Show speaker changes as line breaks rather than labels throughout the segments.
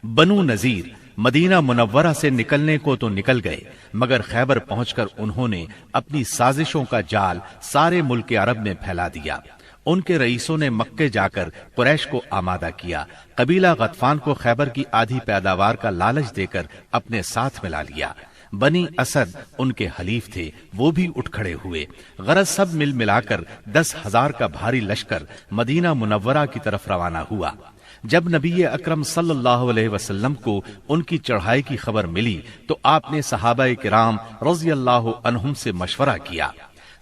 بنو نذیر مدینہ منورہ سے نکلنے کو تو نکل گئے، مگر خیبر پہنچ کر انہوں نے اپنی سازشوں کا جال سارے ملک عرب میں پھیلا دیا۔ ان کے رئیسوں نے مکے جا کر قریش کو آمادہ کیا۔ قبیلہ غطفان کو خیبر کی آدھی پیداوار کا لالچ دے کر اپنے ساتھ ملا لیا۔ بنی اسد ان کے حلیف تھے، وہ بھی اٹھ کھڑے ہوئے۔ غرض سب مل ملا کر 10,000 کا بھاری لشکر مدینہ منورہ کی طرف روانہ ہوا۔ جب نبی اکرم صلی اللہ علیہ وسلم کو ان کی چڑھائی کی خبر ملی تو آپ نے صحابہ کرام رضی اللہ عنہم سے مشورہ کیا۔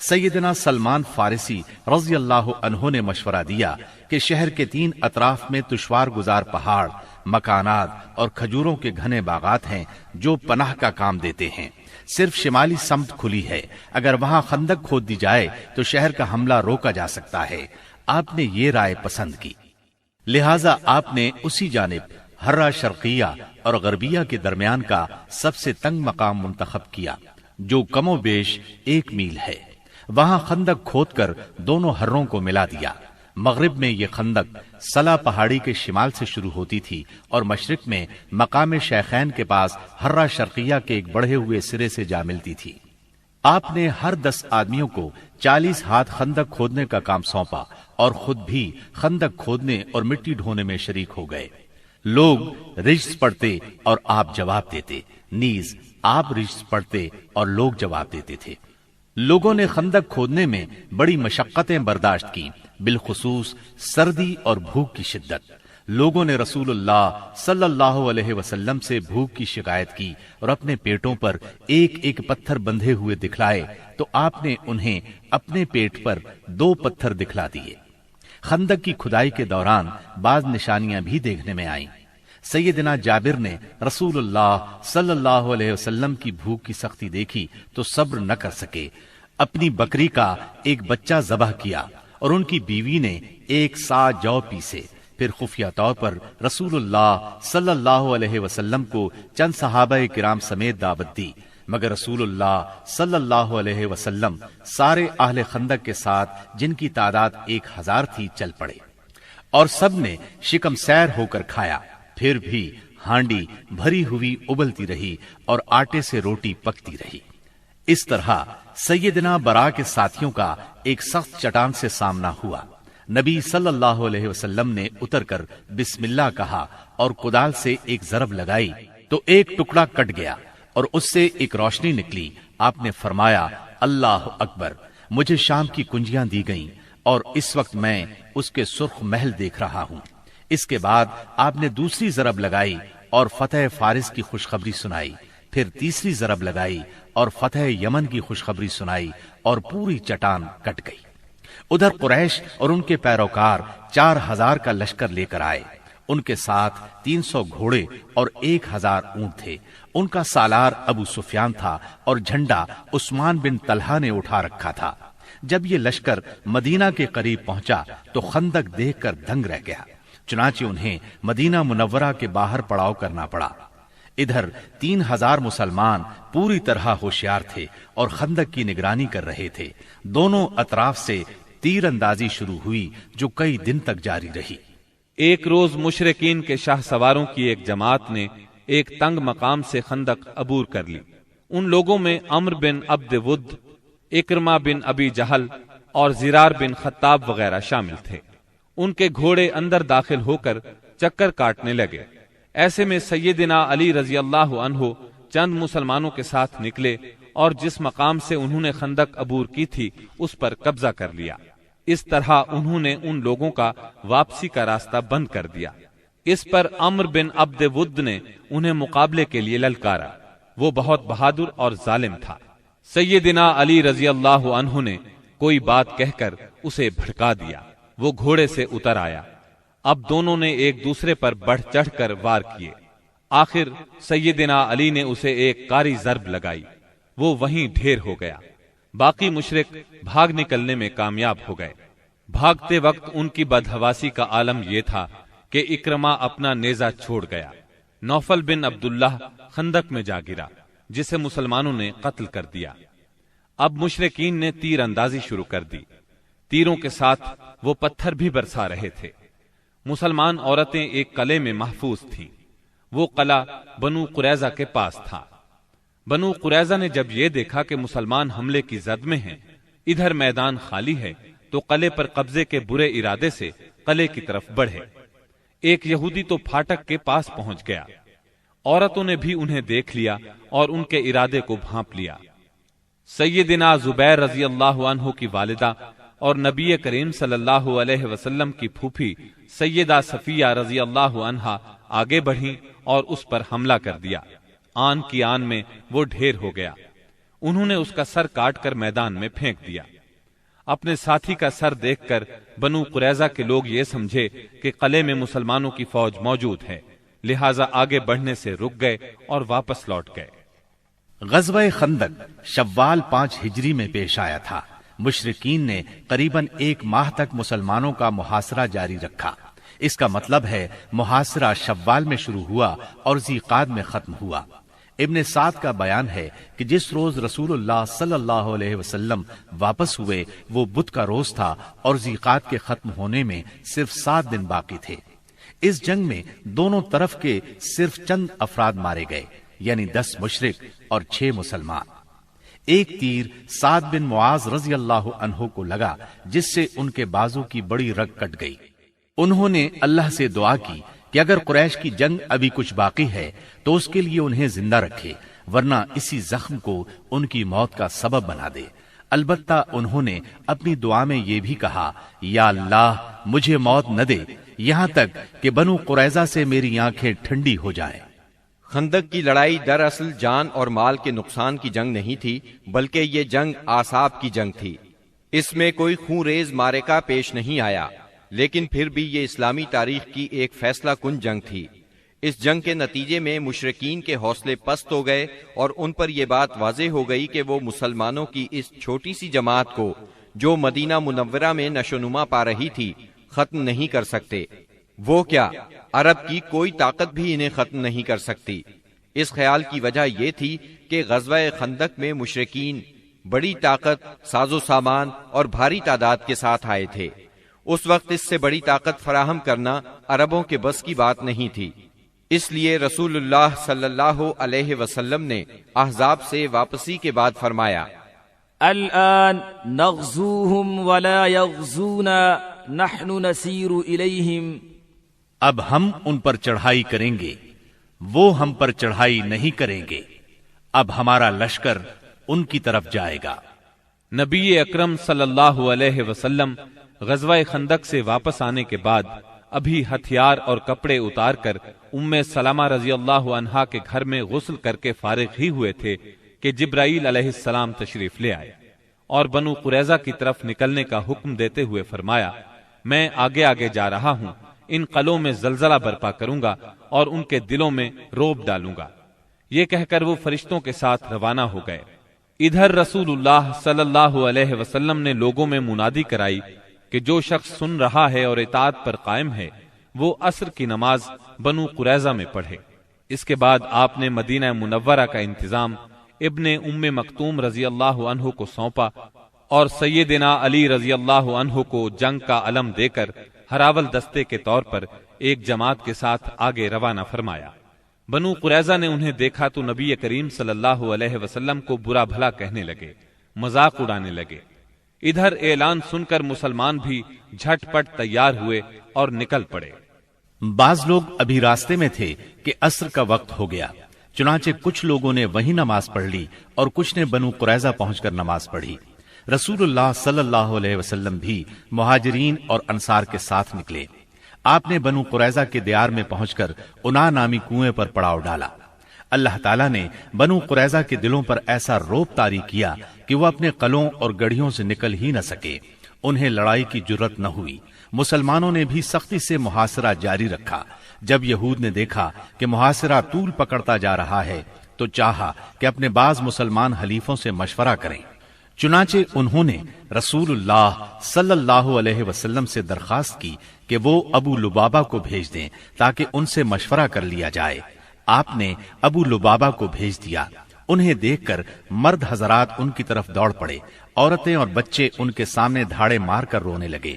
سیدنا سلمان فارسی رضی اللہ عنہ نے مشورہ دیا کہ شہر کے 3 اطراف میں دشوار گزار پہاڑ، مکانات اور کھجوروں کے گھنے باغات ہیں جو پناہ کا کام دیتے ہیں۔ صرف شمالی سمت کھلی ہے، اگر وہاں خندق کھود دی جائے تو شہر کا حملہ روکا جا سکتا ہے۔ آپ نے یہ رائے پسند کی، لہٰذا آپ نے اسی جانب ہرہ شرقیہ اور غربیہ کے درمیان کا سب سے تنگ مقام منتخب کیا، جو کم و بیش 1 میل ہے۔ وہاں خندق کھود کر دونوں ہروں کو ملا دیا۔ مغرب میں یہ خندق سلا پہاڑی کے شمال سے شروع ہوتی تھی اور مشرق میں مقام شیخین کے پاس ہرہ شرقیہ کے ایک بڑھے ہوئے سرے سے جا ملتی تھی۔ آپ نے ہر 10 آدمیوں کو 40 ہاتھ خندق کھودنے کا کام سونپا اور خود بھی خندق کھودنے اور مٹی ڈھونے میں شریک ہو گئے۔ لوگ رجز پڑھتے اور آپ جواب دیتے، نیز آپ رجز پڑھتے اور لوگ جواب دیتے تھے۔ لوگوں نے خندق کھودنے میں بڑی مشقتیں برداشت کی، بالخصوص سردی اور بھوک کی شدت۔ لوگوں نے رسول اللہ صلی اللہ علیہ وسلم سے بھوک کی شکایت کی اور اپنے پیٹوں پر ایک ایک پتھر بندھے ہوئے دکھلائے تو آپ نے انہیں اپنے پیٹ پر 2 پتھر دکھلا دیے۔ خندق کی کھدائی کے دوران بعض نشانیاں بھی دیکھنے میں آئیں۔ سیدنا جابر نے رسول اللہ صلی اللہ علیہ وسلم کی بھوک کی سختی دیکھی تو صبر نہ کر سکے، اپنی بکری کا ایک بچہ ذبح کیا اور ان کی بیوی نے 1 سا جو پیسے۔ پھر خفیہ طور پر رسول اللہ صلی اللہ علیہ وسلم کو چند صحابہ کرام سمیت دعوت دی، مگر رسول اللہ صلی اللہ علیہ وسلم سارے اہل خندق کے ساتھ، جن کی تعداد 1000 تھی، چل پڑے اور سب نے شکم سیر ہو کر کھایا۔ پھر بھی ہانڈی بھری ہوئی ابلتی رہی اور آٹے سے روٹی پکتی رہی۔ اس طرح سیدنا برا کے ساتھیوں کا ایک سخت چٹان سے سامنا ہوا۔ نبی صلی اللہ علیہ وسلم نے اتر کر بسم اللہ کہا اور کدال سے ایک ضرب لگائی تو ایک ٹکڑا کٹ گیا اور اس سے ایک روشنی نکلی۔ آپ نے فرمایا، اللہ اکبر، مجھے شام کی کنجیاں دی گئیں اور اس وقت میں اس کے سرخ محل دیکھ رہا ہوں۔ اس کے بعد آپ نے دوسری ضرب لگائی اور فتح فارس کی خوشخبری سنائی، پھر تیسری ضرب لگائی اور فتح یمن کی خوشخبری سنائی اور پوری چٹان کٹ گئی۔ ادھر قریش اور ان کے پیروکار 4000 کا لشکر لے کر آئے۔ ان کے ساتھ 300 گھوڑے اور 1000 اونٹ تھے۔ ان کا سالار ابو سفیان تھا اور جھنڈا عثمان بن طلحہ نے اٹھا رکھا تھا۔ جب یہ لشکر مدینہ کے قریب پہنچا تو خندق دیکھ کر دنگ رہ گیا، چنانچہ انہیں مدینہ منورہ کے باہر پڑاؤ کرنا پڑا۔ ادھر 3000 مسلمان پوری طرح ہوشیار تھے اور خندق کی نگرانی کر رہے تھے۔ دونوں اطراف سے تیر اندازی شروع ہوئی جو کئی دن تک جاری رہی۔
ایک روز مشرکین کے شاہ سواروں کی ایک جماعت نے ایک تنگ مقام سے خندق عبور کر لی۔ ان لوگوں میں عمر بن عبد ود، اکرمہ بن ابی جہل اور زرار بن خطاب وغیرہ شامل تھے۔ ان کے گھوڑے اندر داخل ہو کر چکر کاٹنے لگے۔ ایسے میں سیدنا علی رضی اللہ عنہ چند مسلمانوں کے ساتھ نکلے اور جس مقام سے انہوں نے خندق عبور کی تھی اس پر قبضہ کر لیا۔ اس طرح انہوں نے ان لوگوں کا واپسی کا راستہ بند کر دیا۔ اس پر عمر بن عبد ود نے انہیں مقابلے کے لیے للکارا۔ وہ بہت بہادر اور ظالم تھا۔ سیدنا علی رضی اللہ عنہ نے کوئی بات کہہ کر اسے بھڑکا دیا۔ وہ گھوڑے سے اتر آیا۔ اب دونوں نے ایک دوسرے پر بڑھ چڑھ کر وار کیے۔ آخر سیدنا علی نے اسے ایک کاری ضرب لگائی، وہ وہیں ڈھیر ہو گیا۔ باقی مشرک بھاگ نکلنے میں کامیاب ہو گئے۔ بھاگتے وقت ان کی بدحواسی کا عالم یہ تھا کہ اکرمہ اپنا نیزہ چھوڑ گیا۔ نوفل بن عبداللہ خندق میں جا گرا، جسے مسلمانوں نے قتل کر دیا۔ اب مشرکین نے تیر اندازی شروع کر دی۔ تیروں کے ساتھ وہ پتھر بھی برسا رہے تھے۔ مسلمان عورتیں ایک قلعے میں محفوظ تھیں۔ وہ قلعہ بنو قریظہ کے پاس تھا۔ بنو قریظہ نے جب یہ دیکھا کہ مسلمان حملے کی زد میں ہیں، ادھر میدان خالی ہے، تو قلعے پر قبضے کے برے ارادے سے قلعے کی طرف بڑھے۔ ایک یہودی تو پھاٹک کے پاس پہنچ گیا، عورتوں نے بھی انہیں دیکھ لیا اور ان کے ارادے کو بھانپ لیا۔ سیدنا زبیر رضی اللہ عنہ کی والدہ اور نبی کریم صلی اللہ علیہ وسلم کی پھوپھی سیدہ صفیہ رضی اللہ عنہا آگے بڑھیں اور اس پر حملہ کر دیا۔ آن کی آن میں وہ ڈھیر ہو گیا۔ انہوں نے اس کا سر کاٹ کر میدان میں پھینک دیا۔ اپنے ساتھی کا سر دیکھ کر بنو قریظہ کے لوگ یہ سمجھے کہ قلعے میں مسلمانوں کی فوج موجود ہے، لہٰذا آگے بڑھنے سے رک گئے اور واپس لوٹ گئے۔
غزوہ خندق شوال 5 ہجری میں پیش آیا تھا۔ مشرکین نے قریباً 1 ماہ تک مسلمانوں کا محاصرہ جاری رکھا۔ اس کا مطلب ہے محاصرہ شوال میں شروع ہوا اور ذیقعد میں ختم ہوا۔ ابن سعد کا بیان ہے کہ جس روز رسول اللہ صلی اللہ علیہ وسلم واپس ہوئے وہ بدھ کا روز تھا اور ذیقعد کے ختم ہونے میں صرف 7 دن باقی تھے۔ اس جنگ میں دونوں طرف کے صرف چند افراد مارے گئے، یعنی 10 مشرک اور 6 مسلمان۔ ایک تیر سعد بن معاذ رضی اللہ عنہ کو لگا، جس سے ان کے بازو کی بڑی رگ کٹ گئی۔ انہوں نے اللہ سے دعا کی کہ اگر قریش کی جنگ ابھی کچھ باقی ہے تو اس کے لیے انہیں زندہ رکھے، ورنہ اسی زخم کو ان کی موت کا سبب بنا دے۔ البتہ انہوں نے اپنی دعا میں یہ بھی کہا، یا اللہ مجھے موت نہ دے یہاں تک کہ بنو قریظہ سے میری آنکھیں ٹھنڈی ہو جائیں۔
خندق کی لڑائی دراصل جان اور مال کے نقصان کی جنگ نہیں تھی، بلکہ یہ جنگ اعصاب کی جنگ تھی۔ اس میں کوئی خون ریز معرکہ پیش نہیں آیا، لیکن پھر بھی یہ اسلامی تاریخ کی ایک فیصلہ کن جنگ تھی۔ اس جنگ کے نتیجے میں مشرکین کے حوصلے پست ہو گئے اور ان پر یہ بات واضح ہو گئی کہ وہ مسلمانوں کی اس چھوٹی سی جماعت کو جو مدینہ منورہ میں نشوونما پا رہی تھی ختم نہیں کر سکتے۔ وہ کیا، عرب کی کوئی طاقت بھی انہیں ختم نہیں کر سکتی۔ اس خیال کی وجہ یہ تھی کہ غزوہ خندق میں مشرکین بڑی طاقت، ساز و سامان اور بھاری تعداد کے ساتھ آئے تھے۔ اس وقت اس سے بڑی طاقت فراہم کرنا عربوں کے بس کی بات نہیں تھی۔ اس لیے رسول اللہ صلی اللہ علیہ وسلم نے احزاب سے واپسی کے بعد فرمایا،
الآن نغزوهم ولا يغزونا نحن نسیر الیہم۔
اب ہم ان پر چڑھائی کریں گے، وہ ہم پر چڑھائی نہیں کریں گے۔ اب ہمارا لشکر ان کی طرف جائے گا۔
نبی اکرم صلی اللہ علیہ وسلم غزوہ خندق سے واپس آنے کے بعد ابھی ہتھیار اور کپڑے اتار کر ام سلمہ رضی اللہ عنہا کے گھر میں غسل کر کے فارغ ہی ہوئے تھے کہ جبرائیل علیہ السلام تشریف لے آئے اور بنو قریظہ کی طرف نکلنے کا حکم دیتے ہوئے فرمایا، میں آگے آگے جا رہا ہوں، ان قلعوں میں زلزلہ برپا کروں گا اور ان کے دلوں میں روب ڈالوں گا۔ یہ کہہ کر وہ فرشتوں کے ساتھ روانہ ہو گئے۔ ادھر رسول اللہ صلی اللہ علیہ وسلم نے لوگوں میں منادی کرائی کہ جو شخص سن رہا ہے اور اطاعت پر قائم ہے وہ عصر کی نماز بنو قریظہ میں پڑھے۔ اس کے بعد آپ نے مدینہ منورہ کا انتظام ابن ام مکتوم رضی اللہ عنہ کو سونپا اور سیدنا علی رضی اللہ عنہ کو جنگ کا علم دے کر ہراول دستے کے طور پر ایک جماعت کے ساتھ آگے روانہ فرمایا۔ بنو قریظہ نے انہیں دیکھا تو نبی کریم صلی اللہ علیہ وسلم کو برا بھلا کہنے لگے، مذاق اڑانے لگے۔ ادھر اعلان سن کر مسلمان بھی جھٹ پٹ تیار ہوئے اور نکل پڑے۔
بعض لوگ ابھی راستے میں تھے کہ عصر کا وقت ہو گیا، چنانچہ کچھ لوگوں نے وہیں نماز پڑھ لی اور کچھ نے بنو قریظہ پہنچ کر نماز پڑھی۔ رسول اللہ صلی اللہ علیہ وسلم بھی مہاجرین اور انصار کے ساتھ نکلے۔ آپ نے بنو قریظہ کے دیار میں پہنچ کر انا نامی کنویں پر پڑاؤ ڈالا۔ اللہ تعالیٰ نے بنو قریظہ کے دلوں پر ایسا روب طاری کیا کہ وہ اپنے قلعوں اور گڑھیوں سے نکل ہی نہ سکے۔ انہیں لڑائی کی جرت نہ ہوئی۔ مسلمانوں نے بھی سختی سے محاصرہ جاری رکھا۔ جب یہود نے دیکھا کہ محاصرہ طول پکڑتا جا رہا ہے تو چاہا کہ اپنے بعض مسلمان حلیفوں سے مشورہ کریں۔ چنانچہ انہوں نے رسول اللہ صلی اللہ علیہ وسلم سے درخواست کی کہ وہ ابو لبابہ کو بھیج دیں تاکہ ان سے مشورہ کر لیا جائے۔ آپ نے ابو لبابہ کو بھیج دیا۔ انہیں دیکھ کر مرد حضرات ان کی طرف دوڑ پڑے، عورتیں اور بچے ان کے سامنے دھاڑے مار کر رونے لگے۔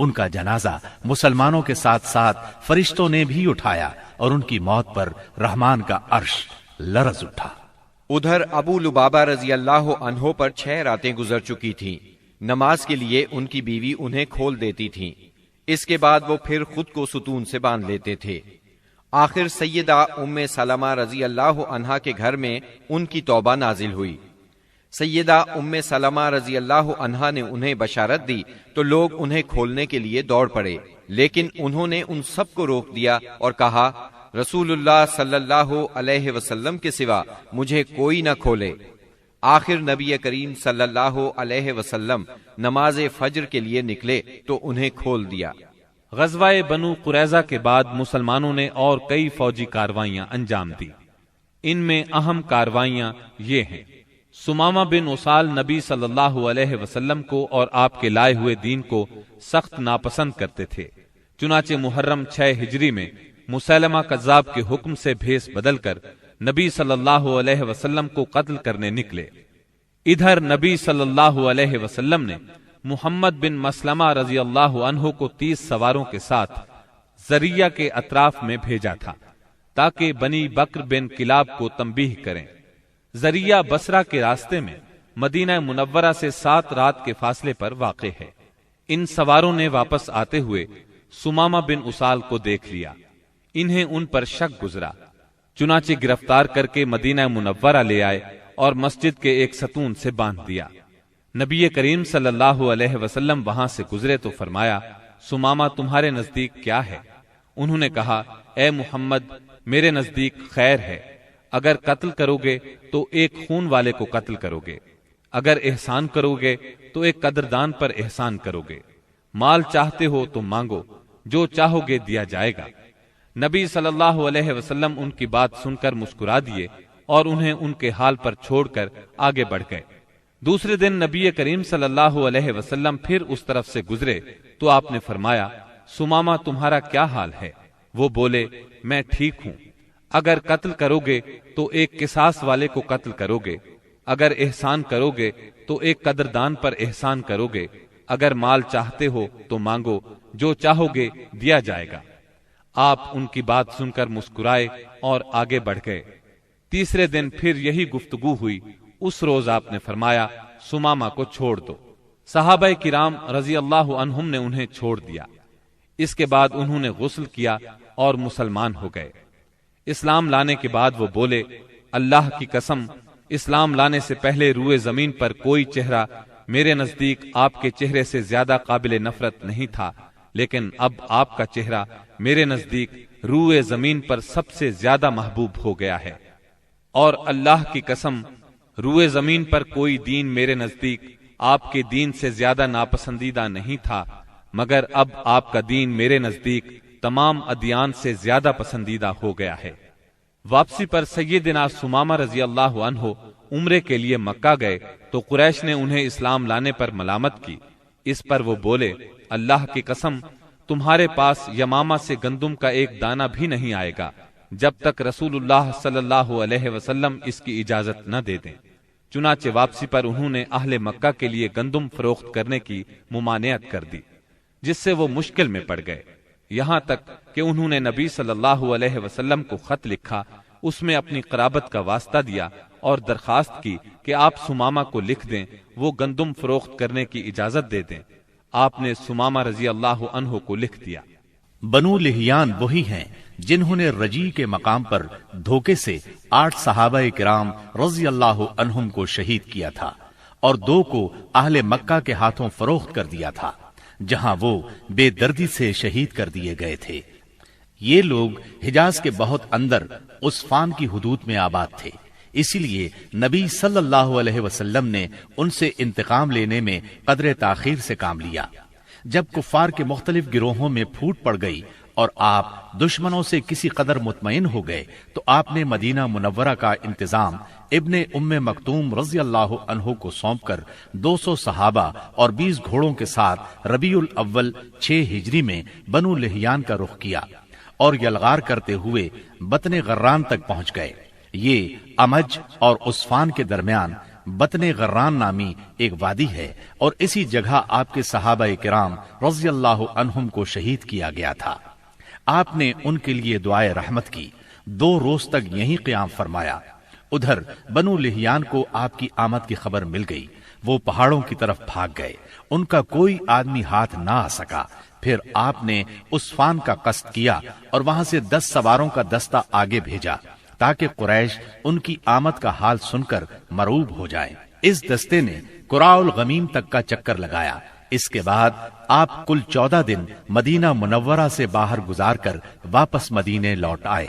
ان کا جنازہ مسلمانوں کے ساتھ ساتھ فرشتوں نے بھی اٹھایا اور ان کی موت پر رحمان کا عرش لرز اٹھا۔
ادھر ابو لبابہ رضی اللہ عنہ پر 6 راتیں گزر چکی تھیں۔ نماز کے لیے ان کی بیوی انہیں کھول دیتی تھی، اس کے بعد وہ پھر خود کو ستون سے باندھ لیتے تھے۔ آخر سیدہ ام سلمہ رضی اللہ عنہا کے گھر میں ان کی توبہ نازل ہوئی۔ سیدہ ام سلمہ رضی اللہ عنہا نے انہیں بشارت دی تو لوگ انہیں کھولنے کے لیے دوڑ پڑے، لیکن انہوں نے ان سب کو روک دیا اور کہا رسول اللہ صلی اللہ علیہ وسلم کے سوا مجھے کوئی نہ کھولے۔ آخر نبی کریم صلی اللہ علیہ وسلم نماز فجر کے لیے نکلے تو انہیں کھول دیا۔
غزوہ بنو قریظہ کے بعد مسلمانوں نے اور کئی فوجی کاروائیاں انجام دی۔ ان میں اہم کاروائیاں یہ ہیں: سمامہ بن اسال نبی صلی اللہ علیہ وسلم کو اور آپ کے لائے ہوئے دین کو سخت ناپسند کرتے تھے، چنانچہ محرم 6 ہجری میں مسیلمہ کذاب کے حکم سے بھیس بدل کر نبی صلی اللہ علیہ وسلم کو قتل کرنے نکلے۔ ادھر نبی صلی اللہ علیہ وسلم نے محمد بن مسلمہ رضی اللہ عنہ کو 30 سواروں کے ساتھ زریہ کے اطراف میں بھیجا تھا تاکہ بنی بکر بن کلاب کو تنبیہ کریں۔ زریہ بصرہ کے راستے میں مدینہ منورہ سے 7 رات کے فاصلے پر واقع ہے۔ ان سواروں نے واپس آتے ہوئے سمامہ بن اسال کو دیکھ لیا، انہیں ان پر شک گزرا، چنانچہ گرفتار کر کے مدینہ منورہ لے آئے اور مسجد کے ایک ستون سے باندھ دیا۔ نبی کریم صلی اللہ علیہ وسلم وہاں سے گزرے تو فرمایا سمامہ تمہارے نزدیک کیا ہے؟ انہوں نے کہا اے محمد میرے نزدیک خیر ہے، اگر قتل کرو گے تو ایک خون والے کو قتل کرو گے، اگر احسان کرو گے تو ایک قدردان پر احسان کرو گے، مال چاہتے ہو تو مانگو، جو چاہو گے دیا جائے گا۔ نبی صلی اللہ علیہ وسلم ان کی بات سن کر مسکرا دیے اور انہیں ان کے حال پر چھوڑ کر آگے بڑھ گئے۔ دوسرے دن نبی کریم صلی اللہ علیہ وسلم پھر اس طرف سے گزرے تو آپ نے فرمایا سمامہ تمہارا کیا حال ہے؟ وہ بولے میں ٹھیک ہوں، اگر قتل کرو گے تو ایک قصاص والے کو قتل کرو گے، اگر احسان کرو گے تو ایک قدردان پر احسان کرو گے، اگر مال چاہتے ہو تو مانگو، جو چاہو گے دیا جائے گا۔ آپ ان کی بات سن کر مسکرائے اور آگے بڑھ گئے۔ تیسرے دن پھر یہی گفتگو ہوئی۔ اس روز آپ نے فرمایا سمامہ کو چھوڑ دو۔ صحابہ کرام رضی اللہ عنہم نے انہیں چھوڑ دیا۔ اس کے بعد انہوں نے غسل کیا اور مسلمان ہو گئے۔ اسلام لانے کے بعد وہ بولے اللہ کی قسم اسلام لانے سے پہلے روئے زمین پر کوئی چہرہ میرے نزدیک آپ کے چہرے سے زیادہ قابل نفرت نہیں تھا، لیکن اب آپ کا چہرہ میرے نزدیک روئے زمین پر سب سے زیادہ محبوب ہو گیا ہے، اور اللہ کی قسم روئے زمین پر کوئی دین میرے نزدیک آپ کے دین سے زیادہ ناپسندیدہ نہیں تھا، مگر اب آپ کا دین میرے نزدیک تمام ادیان سے زیادہ پسندیدہ ہو گیا ہے۔ واپسی پر سیدنا سمامہ رضی اللہ عنہ عمرے کے لیے مکہ گئے تو قریش نے انہیں اسلام لانے پر ملامت کی۔ اس پر وہ بولے اللہ کی قسم تمہارے پاس یمامہ سے گندم کا ایک دانہ بھی نہیں آئے گا جب تک رسول اللہ صلی اللہ علیہ وسلم اس کی اجازت نہ دے دیں۔ چنانچہ واپسی پر انہوں نے اہل مکہ کے لیے گندم فروخت کرنے کی ممانعت کر دی، جس سے وہ مشکل میں پڑ گئے، یہاں تک کہ انہوں نے نبی صلی اللہ علیہ وسلم کو خط لکھا، اس میں اپنی قرابت کا واسطہ دیا اور درخواست کی کہ آپ سمامہ کو لکھ دیں وہ گندم فروخت کرنے کی اجازت دے دیں۔ آپ نے سمامہ رضی اللہ عنہ کو لکھ دیا۔
بنو لحیان وہی ہیں جنہوں نے رجی کے مقام پر دھوکے سے 8 صحابہ کرام رضی اللہ عنہم کو شہید کیا تھا اور 2 کو اہل مکہ کے ہاتھوں فروخت کر دیا تھا، جہاں وہ بے دردی سے شہید کر دیے گئے تھے۔ یہ لوگ حجاز کے بہت اندر عصفان کی حدود میں آباد تھے، اسی لیے نبی صلی اللہ علیہ وسلم نے ان سے انتقام لینے میں قدر تاخیر سے کام لیا۔ جب کفار کے مختلف گروہوں میں پھوٹ پڑ گئی اور آپ دشمنوں سے کسی قدر مطمئن ہو گئے تو آپ نے مدینہ منورہ کا انتظام ابن ام مکتوم رضی اللہ عنہ کو سونپ کر 200 صحابہ اور 20 گھوڑوں کے ساتھ ربیع الاول 6 ہجری میں بنو لحیان کا رخ کیا اور یلغار کرتے ہوئے بطن غران تک پہنچ گئے۔ یہ امج اور عصفان کے درمیان بطن غران نامی ایک وادی ہے اور اسی جگہ آپ کے صحابہ کرام رضی اللہ عنہم کو شہید کیا گیا تھا۔ آپ نے ان کے لیے دعائے رحمت کی، 2 روز تک یہیں قیام فرمایا۔ ادھر بنو لحیان کو آپ کی آمد کی خبر مل گئی، وہ پہاڑوں کی طرف بھاگ گئے، ان کا کوئی آدمی ہاتھ نہ آ سکا۔ پھر آپ نے عصفان کا قصد کیا اور وہاں سے 10 سواروں کا دستہ آگے بھیجا تاکہ قریش ان کی آمد کا حال سن کر مرعوب ہو جائیں۔ اس دستے نے قراء الغمیم تک کا چکر لگایا۔ اس کے بعد آپ کل 14 دن مدینہ منورہ سے باہر گزار کر واپس مدینے لوٹ آئے۔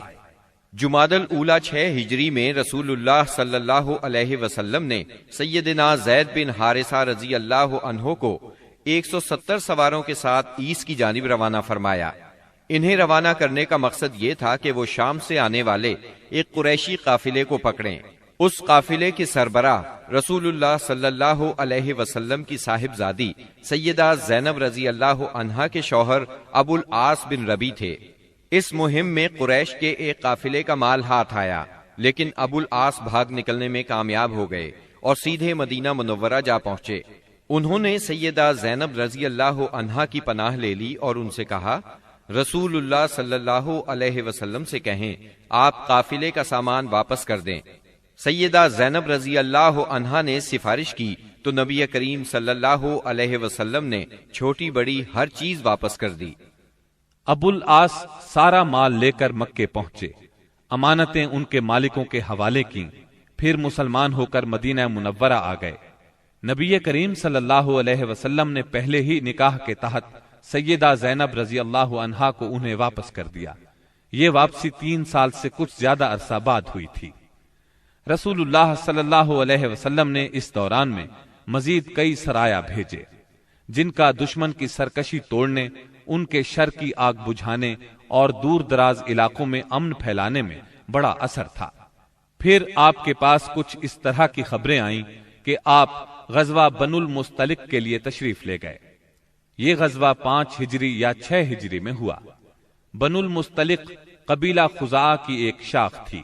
جمادی الاولیٰ 6 ہجری میں رسول اللہ صلی اللہ علیہ وسلم نے سیدنا زید بن حارثہ رضی اللہ عنہ کو 170 سواروں کے ساتھ عیس کی جانب روانہ فرمایا۔ انہیں روانہ کرنے کا مقصد یہ تھا کہ وہ شام سے آنے والے ایک قریشی قافلے کو پکڑیں۔ اس قافلے کے سربراہ رسول اللہ صلی اللہ علیہ وسلم کی صاحبزادی سیدہ زینب رضی اللہ عنہا کے شوہر ابو العاص بن ربی تھے۔ اس مہم میں قریش کے ایک قافلے کا مال ہاتھ آیا، لیکن ابو العاص بھاگ نکلنے میں کامیاب ہو گئے اور سیدھے مدینہ منورہ جا پہنچے۔ انہوں نے سیدہ زینب رضی اللہ عنہا کی پناہ لے لی اور ان سے کہا، رسول اللہ صلی اللہ علیہ وسلم سے کہیں آپ قافلے کا سامان واپس کر دیں۔ سیدہ زینب رضی اللہ عنہا نے سفارش کی تو نبی کریم صلی اللہ علیہ وسلم نے چھوٹی بڑی ہر چیز واپس کر دی۔
ابو العاص سارا مال لے کر مکے پہنچے، امانتیں ان کے مالکوں کے حوالے کیں، پھر مسلمان ہو کر مدینہ منورہ آ گئے۔ نبی کریم صلی اللہ علیہ وسلم نے پہلے ہی نکاح کے تحت سیدہ زینب رضی اللہ عنہا کو انہیں واپس کر دیا۔ یہ واپسی 3 سال سے کچھ زیادہ عرصہ بعد ہوئی تھی۔ رسول اللہ صلی اللہ علیہ وسلم نے اس دوران میں مزید کئی سرایا بھیجے، جن کا دشمن کی سرکشی توڑنے، ان کے شر کی آگ بجھانے اور دور دراز علاقوں میں امن پھیلانے میں بڑا اثر تھا۔ پھر آپ کے پاس کچھ اس طرح کی خبریں آئیں کہ آپ غزوہ بنو المستلق کے لیے تشریف لے گئے۔ یہ غزوہ 5 ہجری یا 6 ہجری میں ہوا۔ بنو المستلق قبیلہ خزاعہ کی ایک شاخ تھی۔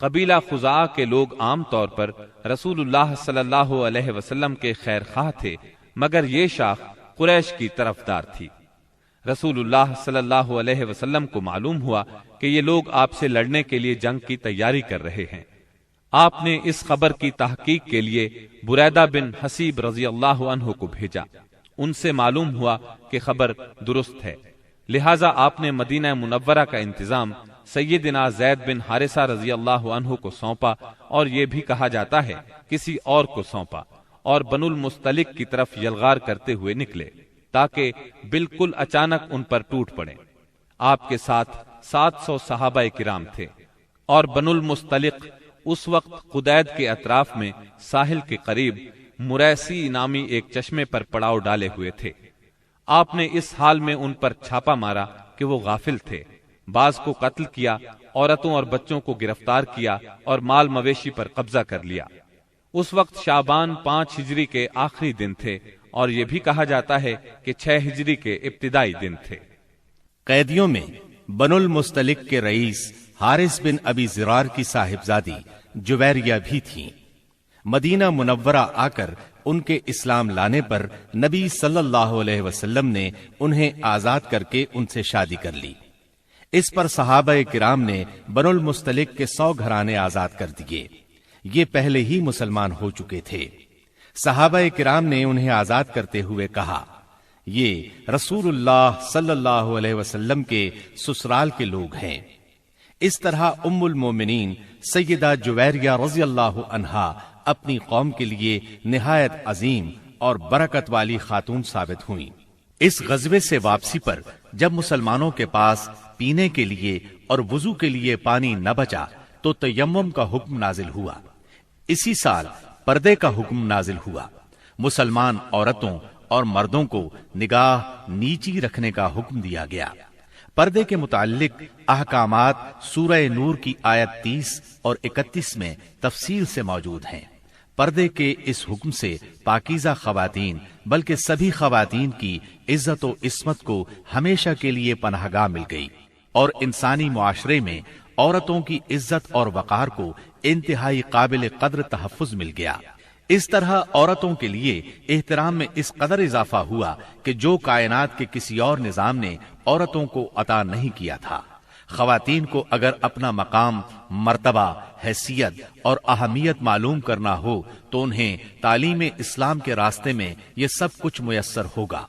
قبیلہ خزاعہ کے لوگ عام طور پر رسول اللہ صلی اللہ علیہ وسلم کے خیر خواہ تھے، مگر یہ شاخ قریش کی طرفدار تھی۔ رسول اللہ صلی اللہ علیہ وسلم کو معلوم ہوا کہ یہ لوگ آپ سے لڑنے کے لیے جنگ کی تیاری کر رہے ہیں۔ آپ نے اس خبر کی تحقیق کے لیے بریدہ بن حسیب رضی اللہ عنہ کو بھیجا۔ ان سے معلوم ہوا کہ خبر درست ہے، لہٰذا آپ نے مدینہ منورہ کا انتظام سیدنا زید بن حارثہ رضی اللہ عنہ کو سونپا، اور یہ بھی کہا جاتا ہے کسی اور کو سونپا، اور بنو المستلق کی طرف یلغار کرتے ہوئے نکلے تاکہ بالکل اچانک ان پر ٹوٹ پڑے۔ آپ کے ساتھ 700 صحابہ کرام تھے، اور بنو المستلق اس وقت قدید کے اطراف میں ساحل کے قریب مریسی نامی ایک چشمے پر پڑاؤ ڈالے ہوئے تھے۔ آپ نے اس حال میں ان پر چھاپا مارا کہ وہ غافل تھے، بعض کو قتل کیا، عورتوں اور بچوں کو گرفتار کیا اور مال مویشی پر قبضہ کر لیا۔ اس وقت شعبان 5 ہجری کے آخری دن تھے، اور یہ بھی کہا جاتا ہے کہ 6 ہجری کے ابتدائی دن تھے۔
قیدیوں میں بنو المستلق کے رئیس حارث بن ابی زرار کی صاحبزادی جویریہ بھی تھیں۔ مدینہ منورہ آ کر ان کے اسلام لانے پر نبی صلی اللہ علیہ وسلم نے انہیں آزاد کر کے ان سے شادی کر لی۔ اس پر صحابہ کرام نے بنو المستلق کے 100 گھرانے آزاد کر دیے۔ یہ پہلے ہی مسلمان ہو چکے تھے۔ صحابہ کرام نے انہیں آزاد کرتے ہوئے کہا، یہ رسول اللہ صلی اللہ علیہ وسلم کے سسرال کے لوگ ہیں۔ اس طرح ام المومنین سیدہ جویریہ رضی اللہ عنہا اپنی قوم کے لیے نہایت عظیم اور برکت والی خاتون ثابت ہوئیں۔ اس غزوے سے واپسی پر جب مسلمانوں کے پاس پینے کے لیے اور وضو کے لیے پانی نہ بچا تو تیمم کا حکم نازل ہوا۔ اسی سال پردے کا حکم نازل ہوا۔ مسلمان عورتوں اور مردوں کو نگاہ نیچی رکھنے کا حکم دیا گیا۔ پردے کے متعلق احکامات سورہ نور کی آیت 30 اور 31 میں تفصیل سے موجود ہیں۔ پردے کے اس حکم سے پاکیزہ خواتین بلکہ سبھی خواتین کی عزت و عصمت کو ہمیشہ کے لیے پناہ گاہ مل گئی، اور انسانی معاشرے میں عورتوں کی عزت اور وقار کو انتہائی قابل قدر تحفظ مل گیا۔ اس طرح عورتوں کے لیے احترام میں اس قدر اضافہ ہوا کہ جو کائنات کے کسی اور نظام نے عورتوں کو عطا نہیں کیا تھا۔ خواتین کو اگر اپنا مقام، مرتبہ، حیثیت اور اہمیت معلوم کرنا ہو تو انہیں تعلیم اسلام کے راستے میں یہ سب کچھ میسر ہوگا۔